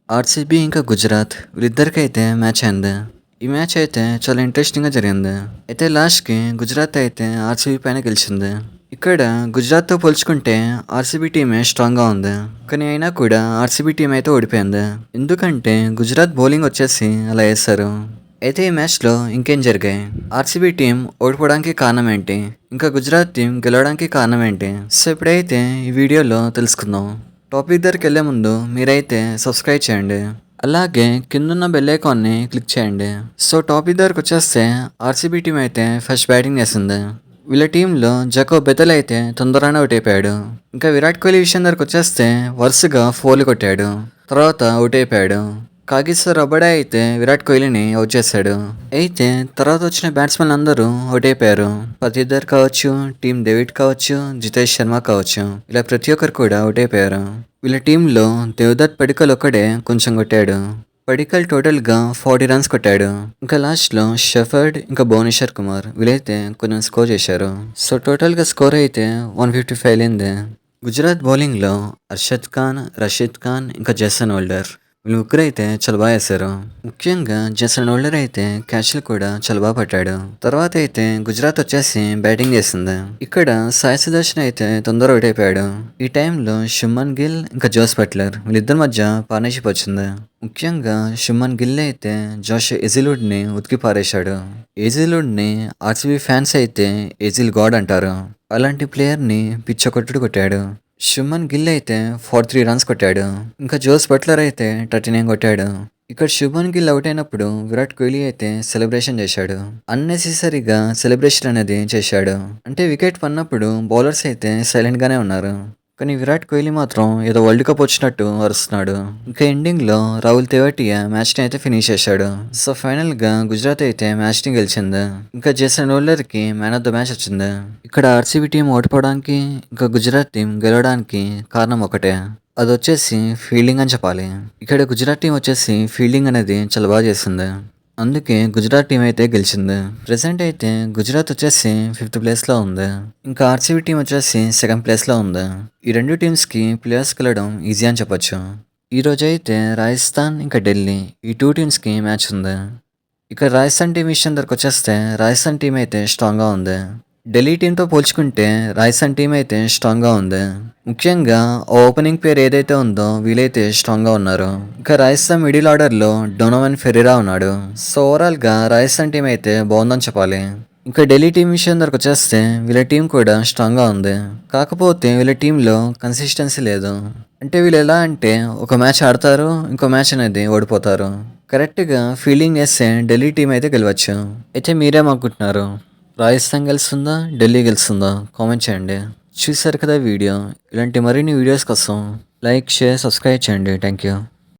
RCB ఇంకా Gujarat వీళ్ళిద్దరికైతే match అయింది. ఈ మ్యాచ్ అయితే చాలా ఇంట్రెస్టింగ్‌గా జరిగింది. అయితే లాస్ట్‌కి గుజరాత్ అయితే ఆర్సీబీ పైన గెలిచింది. ఇక్కడ గుజరాత్‌తో పోల్చుకుంటే ఆర్సీబీ టీమే స్ట్రాంగ్‌గా ఉంది. కానీ అయినా కూడా ఆర్సీబీ టీమ్ అయితే ఓడిపోయింది. ఎందుకంటే గుజరాత్ బౌలింగ్ వచ్చేసి అలా ఏశారు. అయితే ఈ మ్యాచ్‌లో ఇంకేం జరిగాయి? ఆర్సీబీ టీం ఓడిపోవడానికి కారణం ఏంటి? ఇంకా గుజరాత్ టీం గెలవడానికి కారణం ఏంటి? సో ఇప్పుడైతే ఈ వీడియోలో తెలుసుకుందాం. టాపిక్ దగ్గరికి వెళ్ళే ముందు మీరైతే సబ్స్క్రైబ్ చేయండి. అలాగే కిందున్న బెల్ ఐకాన్ని క్లిక్ చేయండి. సో టాపిక్ దగ్గరకు వచ్చేస్తే ఆర్సీబీ టీం అయితే ఫస్ట్ బ్యాటింగ్ చేసింది. వీళ్ళ టీంలో జకో బెతల్ అయితే తొందరగానే అవుట్ అయిపోయాడు. ఇంకా విరాట్ కోహ్లీ విషయం దగ్గరకు వచ్చేస్తే వరుసగా 4లు కొట్టాడు. తర్వాత అవుట్ అయిపోయాడు. కాగిసర్ రబడే అయితే విరాట్ కోహ్లీని అవుట్ చేశాడు. అయితే తర్వాత వచ్చిన బ్యాట్స్మెన్ అందరూ అవుట్ అయిపోయారు. పతిద్దర్ కావచ్చు, టీమ్ డేవిడ్ కావచ్చు, జితేష్ శర్మ కావచ్చు, ఇలా ప్రతి ఒక్కరు కూడా అవుట్ అయిపోయారు. వీళ్ళ టీంలో దేవదత్ పడికల్ ఒక్కడే కొంచెం కొట్టాడు. పడికల్ టోటల్గా 40 రన్స్ కొట్టాడు. ఇంకా లాస్ట్లో షెఫర్డ్ ఇంకా భువనేశ్వర్ కుమార్ వీళ్ళైతే కొంచెం స్కోర్ చేశారు. సో టోటల్గా స్కోర్ అయితే 155 అయింది. గుజరాత్ బౌలింగ్లో అర్షద్ ఖాన్, రషీద్ ఖాన్ ఇంకా జసన్ హోల్డర్ వీళ్ళు ముగ్గురు అయితే చాలా బాగా వేశారు. ముఖ్యంగా జసన్ హోల్డర్ అయితే క్యాచ్లు కూడా చాలా బాగా పట్టాడు. తర్వాత అయితే గుజరాత్ వచ్చేసి బ్యాటింగ్ చేసింది. ఇక్కడ సాయి సుదర్శన్ అయితే తొందర అవుట్ అయిపోయాడు. ఈ టైంలో షుమన్ గిల్ ఇంకా జోస్ బట్లర్ వీళ్ళిద్దరి మధ్య పార్ట్నర్షిప్ వచ్చింది. ముఖ్యంగా షుమన్ గిల్ అయితే జోష్ ఎజిలుడ్ ని ఉతికి పారేశాడు. ఎజిలుడ్ ని ఆర్సీబీ ఫ్యాన్స్ అయితే ఎజిల్ గాడ్ అంటారు. అలాంటి ప్లేయర్ ని పిచ్చ కొట్టుడు కొట్టాడు. శుభ్మన్ గిల్ అయితే 43 రన్స్ కొట్టాడు. ఇంకా జోస్ బట్లర్ అయితే 39 కొట్టాడు. ఇక్కడ శుభ్మన్ గిల్ అవుట్ అయినప్పుడు విరాట్ కోహ్లీ అయితే సెలబ్రేషన్ చేశాడు. అన్నెసెసరీగా సెలబ్రేషన్ అనేది చేశాడు. అంటే వికెట్ పడినప్పుడు బౌలర్స్ అయితే సైలెంట్ గానే ఉన్నారు. కానీ విరాట్ కోహ్లీ మాత్రం ఏదో వరల్డ్ కప్ వచ్చినట్టు అరుస్తున్నాడు. ఇంకా ఎండింగ్ లో రాహుల్ తెవాటియా మ్యాచ్ ని అయితే ఫినిష్ చేశాడు. సో ఫైనల్ గా గుజరాత్ అయితే మ్యాచ్ ని గెలిచింది. ఇంకా జేసన్ హోల్డర్ కి మ్యాన్ ఆఫ్ ద మ్యాచ్ వచ్చింది. ఇక్కడ ఆర్సీబీ టీం ఓడిపోవడానికి ఇంకా గుజరాత్ టీం గెలవడానికి కారణం ఒకటే. అది వచ్చేసి ఫీల్డింగ్ అని చెప్పాలి. ఇక్కడ గుజరాత్ టీం వచ్చేసి ఫీల్డింగ్ అనేది చాలా బాగా చేసింది. అందుకే గుజరాత్ టీం అయితే గెలిచింది. ప్రెసెంట్ అయితే గుజరాత్ వచ్చేసి 5th ప్లేస్లో ఉంది. ఇంకా ఆర్సీబీ టీం వచ్చేసి 2nd ప్లేస్లో ఉంది. ఈ రెండు టీమ్స్కి ప్లేయర్స్ కలవడం ఈజీ అని చెప్పొచ్చు. ఈ రోజు అయితే రాజస్థాన్ ఇంకా ఢిల్లీ ఈ 2 టీమ్స్కి మ్యాచ్ ఉంది. ఇక్కడ రాజస్థాన్ టీం విషయం దగ్గరకు వచ్చేస్తే రాజస్థాన్ టీం అయితే స్ట్రాంగ్గా ఉంది. ఢిల్లీ టీంతో పోల్చుకుంటే రాజస్థాన్ టీం అయితే స్ట్రాంగ్గా ఉంది. ముఖ్యంగా ఓపెనింగ్ పేరు ఏదైతే ఉందో వీలైతే స్ట్రాంగ్గా ఉన్నారు. ఇంకా రాజస్థాన్ మిడిల్ ఆర్డర్లో డొనోవన్ ఫెరెరా ఉన్నాడు. సో ఓవరాల్గా రాజస్థాన్ టీం అయితే బాగుందని చెప్పాలి. ఇంకా ఢిల్లీ టీం విషయం దగ్గరకు వచ్చేస్తే వీళ్ళ టీం కూడా స్ట్రాంగ్గా ఉంది. కాకపోతే వీళ్ళ టీంలో కన్సిస్టెన్సీ లేదు. అంటే వీళ్ళు ఎలా అంటే ఒక మ్యాచ్ ఆడతారు, ఇంకో మ్యాచ్ అనేది ఓడిపోతారు. కరెక్ట్గా ఫీల్డింగ్ చేస్తే ఢిల్లీ టీం అయితే గెలవచ్చు. అయితే మీరేమనుకుంటున్నారు? రాజస్థాన్ గెలుస్తుందా, ఢిల్లీ గెలుస్తుందా? కామెంట్ చేయండి. చూసారు కదా వీడియో. ఇలాంటి మరిన్ని వీడియోస్ కోసం లైక్, షేర్, సబ్స్క్రైబ్ చేయండి. Thank you.